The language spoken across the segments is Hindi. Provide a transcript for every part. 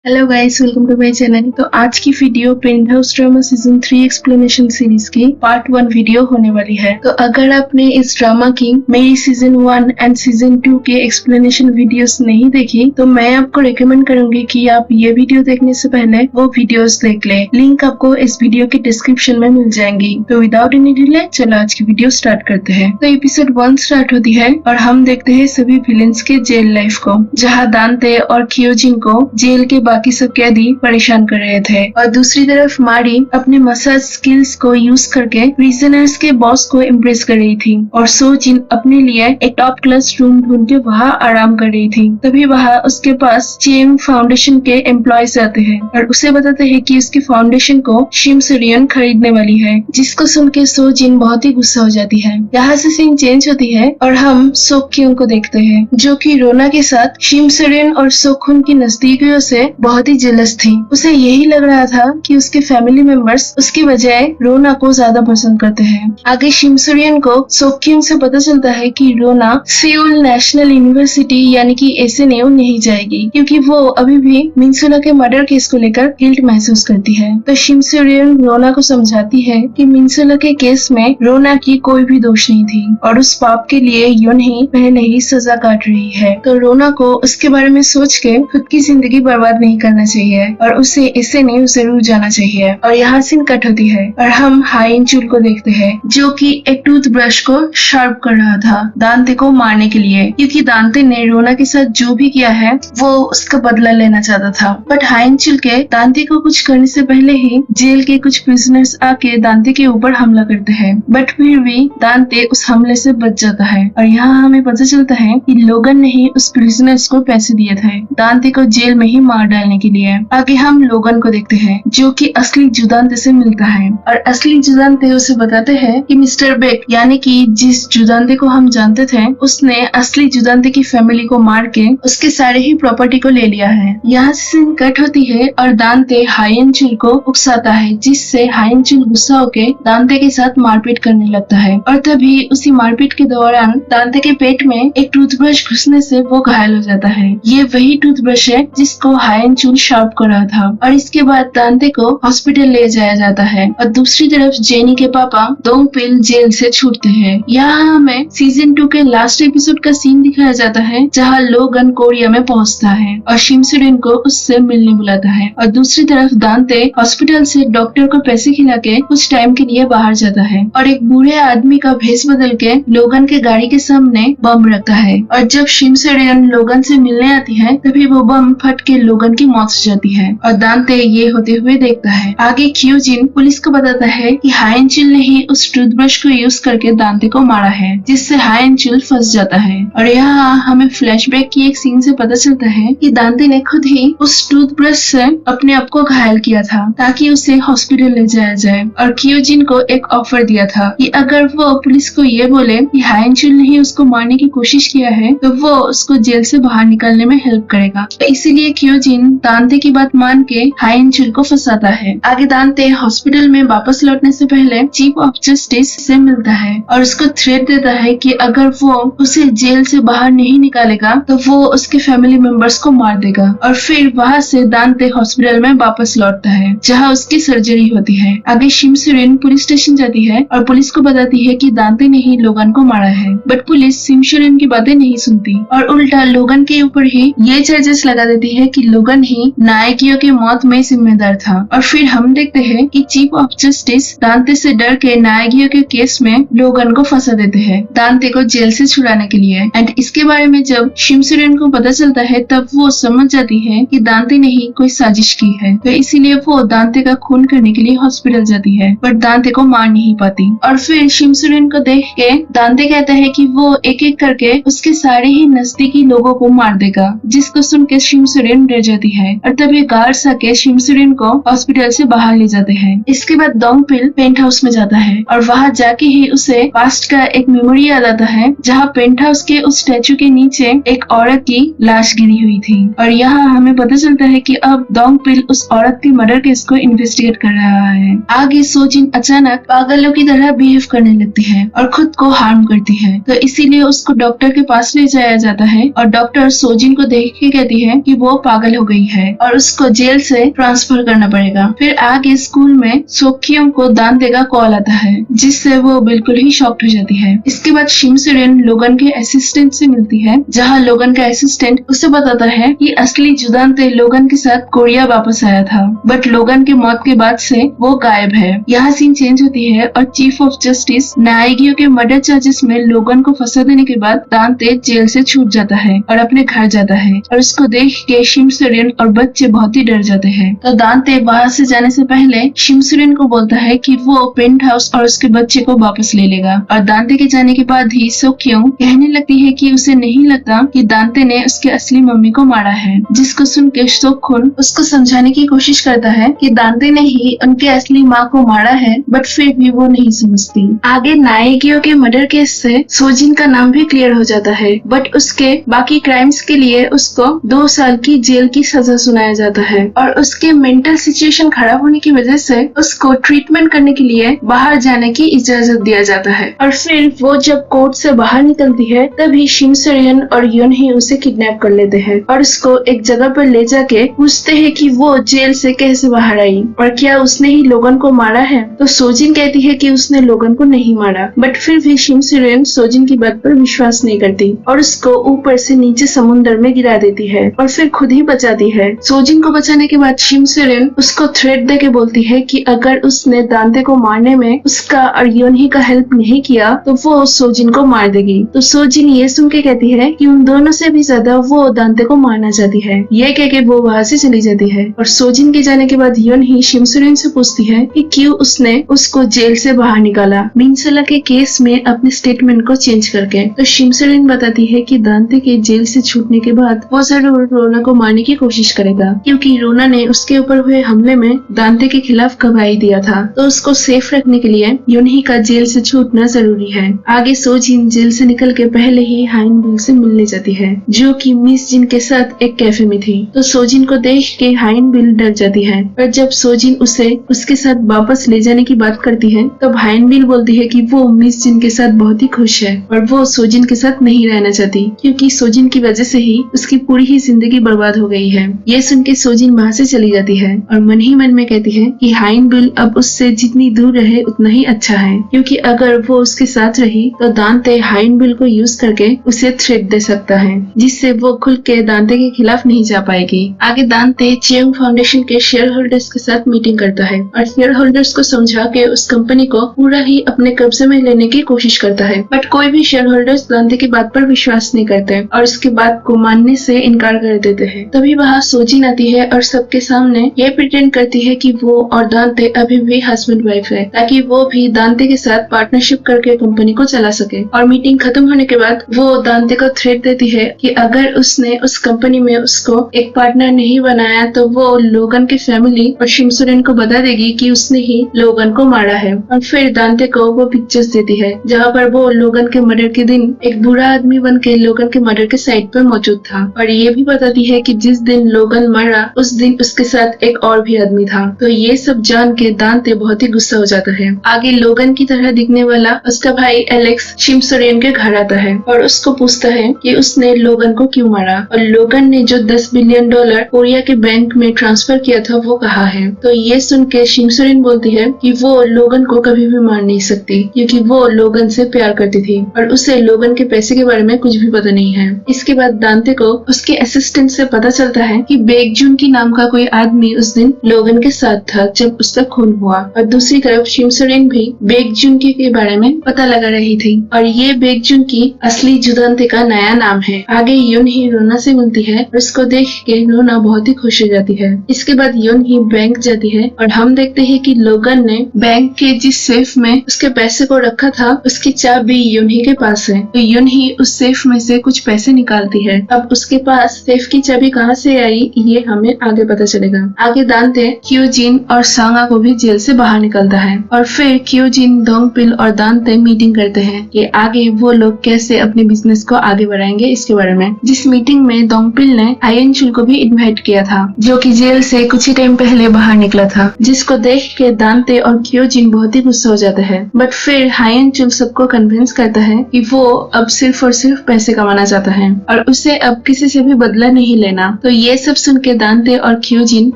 Hello guys, welcome to my channel. तो आज की video Penthouse drama season 3 explanation series की पार्ट 1 वीडियो होने वाली है। तो अगर आपने इस ड्रामा की मेरी सीजन 1 एंड सीजन 2 के एक्सप्लेनेशन वीडियोस नहीं देखी तो मैं आपको रिकमेंड करूंगी कि आप ये वीडियो देखने से पहले वो वीडियोस देख ले। लिंक आपको इस वीडियो के डिस्क्रिप्शन में मिल जाएंगी। तो विदाउट एनी डिले चलो आज की वीडियो स्टार्ट करते हैं। तो एपिसोड 1 स्टार्ट होती है और हम देखते हैं सभी विलेंस के जेल लाइफ को, जहाँ दांते और क्योजिन को जेल के बाकी सब कैदी परेशान कर रहे थे और दूसरी तरफ मारी अपने मसाज स्किल्स को यूज करके प्रिजनर्स के बॉस को इम्प्रेस कर रही थी और सोजिन अपने लिए एक टॉप क्लास रूम ढूंढ के वहाँ आराम कर रही थी। तभी वहाँ उसके पास चेम फाउंडेशन के एम्प्लॉयज आते हैं और उसे बताते हैं कि उसकी फाउंडेशन को शिमसुरियन खरीदने वाली है, जिसको सुन के सोजिन बहुत ही गुस्सा हो जाती है। यहाँ से सीन चेंज होती है और हम सोक्यून को देखते हैं जो कि रोना के साथ शिमसुरियन और सोखुन की नजदीकियों से बहुत ही जेलस थी। उसे यही लग रहा था कि उसके फैमिली मेंबर्स उसकी बजाय रोना को ज्यादा पसंद करते हैं। आगे शिमसुरियन को सोक्यून से पता चलता है कि रोना सियोल नेशनल यूनिवर्सिटी यानी कि एसएनयू नहीं जाएगी क्योंकि वो अभी भी मिनसुला के मर्डर केस को लेकर गिल्ट महसूस करती है। तो शिमसुरियन रोना को समझाती है कि मिनसुला के केस में रोना की कोई भी दोष नहीं थी और उस पाप के लिए यून ही पहले ही सजा काट रही है। तो रोना को उसके बारे में सोच के खुद की जिंदगी बर्बाद नहीं करना चाहिए और उसे एसएनयू जरूर जाना चाहिए। और यहाँ सीन कट होती है और हम हाइन चुल को देखते हैं जो कि एक टूथब्रश को शार्प कर रहा था दांते को मारने के लिए, क्योंकि दांते ने रोना के साथ जो भी किया है वो उसका बदला लेना चाहता था। बट हाइन चुल के दांते को कुछ करने से पहले ही जेल के कुछ प्रिजनर्स आके दांते के ऊपर हमला करते हैं, बट फिर भी दांते उस हमले से बच जाता है। और यहाँ हमें पता चलता है कि लोगन ने ही उस प्रिजनर्स को पैसे दिए थे दांते को जेल में ही मार डालने के लिए। आगे हम लोगन को देखते हैं जो कि असली जुदांते से मिलता है और असली जुदांते उसे बताते हैं कि मिस्टर बेक यानी कि जिस जुदांते को हम जानते थे उसने असली जुदांते की फैमिली को मार के उसके सारे ही प्रॉपर्टी को ले लिया है। यहाँ से सीन कट होती है और दांते हाइन चुल को उकसाता है, जिससे हाइन चुल गुस्सा होके दांते के साथ मारपीट करने लगता है। और तभी उसी मारपीट के दौरान दांते के पेट में एक टूथब्रश घुसने से वो घायल हो जाता है। ये वही टूथब्रश है जिसको हाइन चुल शार्प कर रहा था और इसके बाद दांते को हॉस्पिटल ले जाया जाता है। और दूसरी तरफ जेनी के पापा दोंगपिल जेल से छूटते हैं। यहाँ हमें सीजन 2 के लास्ट एपिसोड का सीन दिखाया जाता है जहाँ लोगन कोरिया में पहुँचता है और शिमसुरिन को उससे मिलने बुलाता है। और दूसरी तरफ दांते हॉस्पिटल से डॉक्टर को पैसे खिला के कुछ टाइम के लिए बाहर जाता है और एक बूढ़े आदमी का भेष बदल के लोगन के गाड़ी के सामने बम रखता है। और जब शिमसुरिन लोगन से मिलने आती है तभी वो बम फट के लोगन की मौत हो जाती है और दांते ये होते हुए देखता है। आगे क्यूजिन पुलिस को बताता है कि हाइन चुल ने ही उस टूथब्रश को यूज करके दांते को मारा है, जिससे हाइन चुल फंस जाता है। और यहाँ हमें फ्लैशबैक की एक सीन से पता चलता है कि दांते ने खुद ही उस टूथब्रश से अपने आप को घायल किया था ताकि उसे हॉस्पिटल ले जाया जाए। और क्यूजिन को एक ऑफर दिया था कि अगर वो पुलिस को ये बोले कि हाइन चुल ने ही उसको मारने की कोशिश किया है तो वो उसको जेल से बाहर निकलने में हेल्प करेगा। तो इसीलिए क्यूजिन दांते की बात मान के हाइन चुल को फंसाता है। आगे दांते हॉस्पिटल में वापस लौटने से पहले चीफ ऑफ जस्टिस से मिलता है और उसको थ्रेट देता है कि अगर वो उसे जेल से बाहर नहीं निकालेगा तो वो उसके फैमिली मेंबर्स को मार देगा। और फिर वहाँ से दांते हॉस्पिटल में वापस लौटता है जहाँ उसकी सर्जरी होती है। आगे शिमसुरिन पुलिस स्टेशन जाती है और पुलिस को बताती है कि दांते ने ही लोगन को मारा है, बट पुलिस शिमसुरिन की बातें नहीं सुनती और उल्टा लोगन के ऊपर ही ये चार्जेस लगा देती है कि लोगन ही नायकियों की मौत में जिम्मेदार था। और फिर हम देखते हैं कि चीफ ऑफ जस्टिस दांते से डर के नायकियों के केस में लोगन को फंसा देते हैं दांते को जेल से छुड़ाने के लिए। एंड इसके बारे में जब शिमसुरिन को पता चलता है तब वो समझ जाती है कि दांते ने ही कोई साजिश की है, तो इसीलिए वो दांते का खून करने के लिए हॉस्पिटल जाती है, बट दांते को मार नहीं पाती। और फिर शिमसुरिन को देख के दांते कहता है कि वो एक एक करके उसके सारे ही नजदीकी लोगों को मार देगा, जिसको सुन के शिमसुरिन डर जाती है। और तभी गार्ड्स आके शिमसुरिन को हॉस्पिटल से बाहर ले जाते हैं। इसके बाद दोंगपिल पेंट हाउस में जाता है और वहाँ जाके ही उसे पास्ट का एक मेमोरी याद आता है जहाँ पेंट हाउस के उस स्टैचू के नीचे एक औरत की लाश गिरी हुई थी। और यहाँ हमें पता चलता है कि अब दोंगपिल उस औरत के मर्डर केस को इन्वेस्टिगेट कर रहा है। आगे सोजिन अचानक पागलों की तरह बिहेव करने लगती है और खुद को हार्म करती है, तो इसीलिए उसको डॉक्टर के पास ले जाया जाता है और डॉक्टर सोजिन को देख के कहती है कि वो पागल हो गई है और उसको जेल से ट्रांसफर करना पड़ेगा। फिर आगे स्कूल में सोक्यों को दांते का कॉल आता है, जिससे वो बिल्कुल ही शॉक्ड हो जाती है। इसके बाद शिमसुरेन लोगन के असिस्टेंट से मिलती है, जहाँ लोगन का असिस्टेंट उसे बताता है कि असली जुदांते लोगन के साथ कोरिया वापस आया था, बट लोगन के मौत के बाद से वो गायब है। यहाँ सीन चेंज होती है और चीफ ऑफ जस्टिस नाएगियो के मर्डर चार्जेस में लोगन को फंसा देने के बाद दांते जेल से छूट जाता है और अपने घर जाता है, और उसको देख के शिमसुरेन और बच्चे बहुत ही डर जाते हैं। तो दांते वहाँ से जाने से पहले शिमसुरेन को बोलता है कि वो पेंट हाउस और उसके बच्चे को वापस ले लेगा, और दांते के जाने के बाद ही सोक्यों कहने लगती है कि उसे नहीं लगता कि दांते ने उसके असली मम्मी को मारा है, जिसको सुन के सोक्युन उसको समझाने की कोशिश करता है कि दांते ने ही उनके असली माँ को मारा है, बट फिर भी वो नहीं समझती। आगे नाएगियो के मर्डर केस से सोजिन का नाम भी क्लियर हो जाता है, बट उसके बाकी क्राइम्स के लिए उसको 2 साल की जेल की सजा सुनाया जाता है, और उसके मेंटल सिचुएशन खराब होने की वजह से उसको ट्रीटमेंट करने के लिए बाहर जाने की इजाजत दिया जाता है। और फिर वो जब कोर्ट से बाहर निकलती है तभी शिमसुरेन और योनही उसे किडनैप कर लेते हैं और उसको एक जगह पर ले जाके पूछते हैं कि वो जेल से कैसे बाहर आई और क्या उसने ही लोगन को मारा है। तो सोजिन कहती है कि उसने लोगन को नहीं मारा, बट फिर भी शिमसुरेन सोजिन की बात पर विश्वास नहीं करती और उसको ऊपर से नीचे समुद्र में गिरा देती है और फिर खुद ही बचाती है। सोजिन को बचाने के बाद शिमसुरेन उसको थ्रेट देके बोलती है कि अगर उसने दांते को मारने में उसका और योनही का हेल्प नहीं किया तो वो सोजिन को मार देगी। तो सोजिन ये सुन के कहती है कि उन दोनों से भी ज्यादा वो दांते को मारना चाहती है। ये कह के वो वहाँ से चली जाती है, और सोजिन के जाने के बाद योनही शिमसुरेन से पूछती है कि क्यों उसने उसको जेल से बाहर निकाला, मिनसला के केस में अपने स्टेटमेंट को चेंज करके। तो शिमसुरेन बताती है कि दांते के जेल से छूटने के बाद वो जरूर रोना को मारने की कोशिश करेगा, क्योंकि रोना ने उसके ऊपर हुए हमले में दांते के खिलाफ गवाही दिया था, तो उसको सेफ रखने के लिए योनही का जेल से छूटना जरूरी है। आगे सोजिन जेल से निकल के पहले ही हाइन बिल से मिलने जाती है, जो कि मिस जिन के साथ एक कैफे में थी। तो सोजिन को देख के हाइन बिल डर जाती है, पर जब सोजिन उसे उसके साथ वापस ले जाने की बात करती है तब हाइन बिल बोलती है कि वो मिस जिन के साथ बहुत ही खुश है और वो सोजिन के साथ नहीं रहना चाहती, क्योंकि सोजिन की वजह से ही उसकी पूरी ही जिंदगी बर्बाद हो गई है। ये सुन के सोजिन वहाँ से चली जाती है और मन ही मन में कहती है कि हाइन बिल अब उससे जितनी दूर रहे उतना ही अच्छा है, क्योंकि अगर वो उसके साथ रही तो दांते हाइन बिल को यूज करके उसे थ्रेट दे सकता है, जिससे वो खुल के दांते के खिलाफ नहीं जा पाएगी। आगे दांते चेंग फाउंडेशन के शेयर होल्डर्स के साथ मीटिंग करता है और शेयर होल्डर्स को समझा के उस कंपनी को पूरा ही अपने कब्जे में लेने की कोशिश करता है, बट कोई भी शेयर होल्डर्स दांते की बात पर विश्वास नहीं करते और उसकी बात को मानने से इनकार कर देते हैं। तभी वहाँ सोजिन आती है और सबके सामने ये प्रिटेंड करती है कि वो और दांते अभी भी हस्बैंड वाइफ है, ताकि वो भी दांते के साथ पार्टनरशिप करके कंपनी को चला सके। और मीटिंग खत्म होने के बाद वो दांते को थ्रेट देती है कि अगर उसने उस कंपनी में उसको एक पार्टनर नहीं बनाया तो वो लोगन के फैमिली और शिमसुरेन को बता देगी कि उसने ही लोगन को मारा है। और फिर दांते को वो पिक्चर्स देती है जहाँ पर वो लोगन के मर्डर के दिन एक बुरा आदमी बन के लोगन के मर्डर के साइड पर मौजूद था, और ये भी बताती है कि जिस दिन लोगन मरा उस दिन उसके साथ एक और भी आदमी था। तो ये सब जान के दांते बहुत ही गुस्सा हो जाता है। आगे लोगन की तरह दिखने वाला उसका भाई एलेक्स शिमसुरेन के घर आता है और उसको पूछता है कि उसने लोगन को क्यों मारा और लोगन ने जो $10 बिलियन कोरिया के बैंक में ट्रांसफर किया था वो कहाँ है। तो ये सुन के शिमसुरेन बोलती है कि वो लोगन को कभी भी मार नहीं सकती, क्योंकि वो लोगन से प्यार करती थी और उसे लोगन के पैसे के बारे में कुछ भी पता नहीं है। इसके बाद दांते को उसके असिस्टेंट से पता चलता है कि बेकजुन की नाम का कोई आदमी उस दिन लोगन के साथ था जब उसका खून हुआ, और दूसरी तरफ शिमसुरेन भी बेकजुन के बारे में पता लगा रही थी, और ये बेकजुन की असली जुदांते का नया नाम है। आगे योनही रोना से मिलती है और उसको देख के रोना बहुत ही खुश हो जाती है। इसके बाद योनही बैंक जाती है और हम देखते हैं कि लोगन ने बैंक के जिस सेफ में उसके पैसे को रखा था उसकी चाबी योनही के पास है। तो योनही उस सेफ में से कुछ पैसे निकालती है। अब उसके पास सेफ की चाबी कहाँ से आई ये हमें आगे पता चलेगा। आगे दांते क्यूजिन और सांगा को भी जेल से बाहर निकलता है और फिर क्यूजिन, दोंगपिल और दांते मीटिंग करते हैं कि आगे वो लोग कैसे अपने बिजनेस को आगे बढ़ाएंगे इसके बारे में। जिस मीटिंग में दोंगपिल ने हायेनचुल को भी इनवाइट किया था, जो कि जेल से कुछ ही टाइम पहले बाहर निकला था, जिसको देख के दांते और क्यूजिन बहुत ही गुस्सा हो जाते हैं। बट फिर हायेनचुल सबको कन्विंस करता है कि वो अब सिर्फ और सिर्फ पैसे कमाना चाहता है और उसे अब किसी से भी बदला नहीं लेना। तो ये सब सुन के दांते और क्योजिन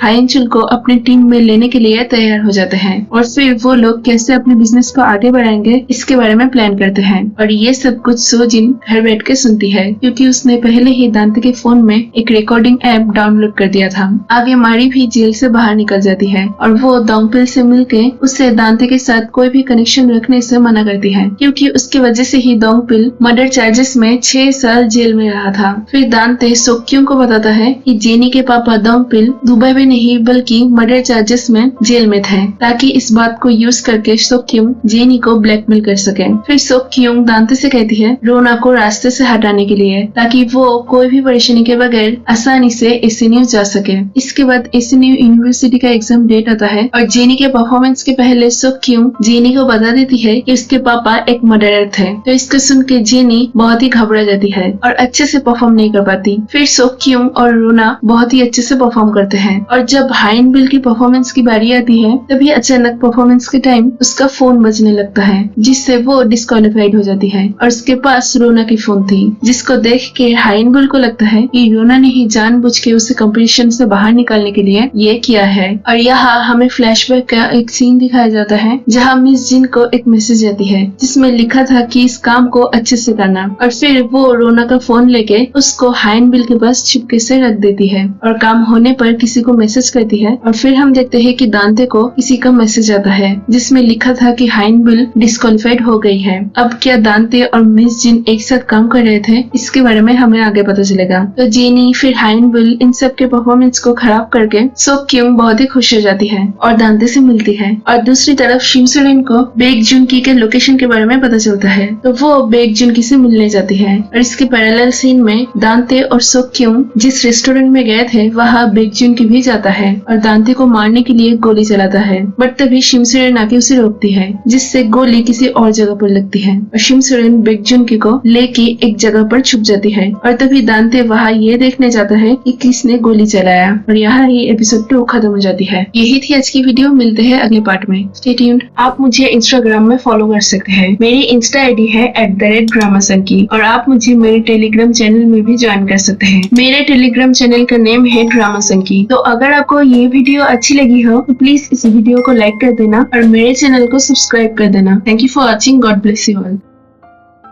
हाइनचुल को अपने टीम में लेने के लिए तैयार हो जाते हैं और फिर वो लोग कैसे अपने बिजनेस को आगे बढ़ाएंगे इसके बारे में प्लान करते हैं। और ये सब कुछ सोजिन घर बैठ के सुनती है क्योंकि उसने पहले ही दांते के फोन में एक रिकॉर्डिंग ऐप डाउनलोड कर दिया था। आगे मारी भी जेल से बाहर निकल जाती है और वो दोंगपिल से मिलके उससे दांते के साथ कोई भी कनेक्शन रखने से मना करती है क्योंकि उसकी वजह से ही दोंगपिल मर्डर चार्जेस में 6 साल जेल में रहा था। फिर दांते सोक्यूंग को बताता है कि जेनी के पापा दोंगपिल दुबई में नहीं बल्कि मर्डर चार्जेस में जेल में थे ताकि इस बात को यूज करके सोक्यूंग जेनी को ब्लैकमेल कर सके। फिर सोक्यूंग दांते से कहती है रोना को रास्ते से हटाने के लिए ताकि वो कोई भी परेशानी के बगैर आसानी से एसएनयू जा सके। इसके बाद एसएनयू यूनिवर्सिटी का एग्जाम डेट आता है और जेनी के परफॉर्मेंस के पहले सोक्यूंग जेनी को बता देती है कि उसके पापा एक मर्डरर थे। तो इसको सुन के जेनी बहुत ही घबरा जाती है और अच्छे से परफॉर्म नहीं कर पाती। फिर सोक्यूंग और रोना बहुत ही अच्छे से परफॉर्म करते हैं और जब हाइनबिल की परफॉर्मेंस की बारी आती है तभी अचानक परफॉर्मेंस के टाइम उसका फोन बजने लगता है जिससे वो डिस्क्वालीफाइड हो जाती है और उसके पास रोना की फोन थी, जिसको देख के हाइनबिल को लगता है कि रोना ने ही जानबूझ के उसे कंपटीशन से बाहर निकालने के लिए ये किया है। और यहाँ हमें फ्लैशबैक का एक सीन दिखाया जाता है जहाँ मिस जिन को एक मैसेज आती है जिसमें लिखा था कि इस काम को अच्छे से करना और फिर वो रोना का फोन लेके उसको हाइनबिल के पास छिपके से रख देती है और काम होने पर किसी को मैसेज करती है। और फिर हम देखते हैं कि दांते को किसी का मैसेज आता है जिसमें लिखा था कि हाइनबिल डिस्क्वालीफाइड हो गई है। अब क्या दांते और मिस जिन एक साथ काम कर रहे थे इसके बारे में हमें आगे पता चलेगा। तो जेनी फिर हाइनबिल इन सब के परफॉर्मेंस को खराब करके सोक्यूंग बहुत ही खुश हो जाती है और दांते से मिलती है। और दूसरी तरफ शिमसुलिन को बेक जुनकी के लोकेशन के बारे में पता चलता है तो वो बेक जुनकी से मिलने जाती है और इसके पैरेलल सीन में दांते और सोक्यूंग जिस रेस्टोरेंट में गए थे वहाँ बेक जुनकी भी जाता है और दांते को मारने के लिए गोली चलाता है बट तभी शिमसुलिन आके उसे रोकती है जिससे गोली किसी और जगह पर लगती है और शिमसुलिन बेक जुनकी को लेके एक जगह पर छुप जाती है और तभी दांते वहाँ ये देखने जाता है कि किसने गोली चलाया और यहाँ ही एपिसोड 2 खत्म हो जाती है। यही थी आज की वीडियो, मिलते हैं अगले पार्ट में। Stay tuned. आप मुझे इंस्टाग्राम में फॉलो कर सकते हैं, मेरी इंस्टा आईडी है @dramasanki और आप मुझे मेरे टेलीग्राम चैनल में भी ज्वाइन कर सकते हैं। मेरे टेलीग्राम चैनल का नेम है ड्रामासंकी। तो अगर आपको ये वीडियो अच्छी लगी हो तो प्लीज इस वीडियो को लाइक कर देना और मेरे चैनल को सब्सक्राइब कर देना। Thank you for watching. God bless you all.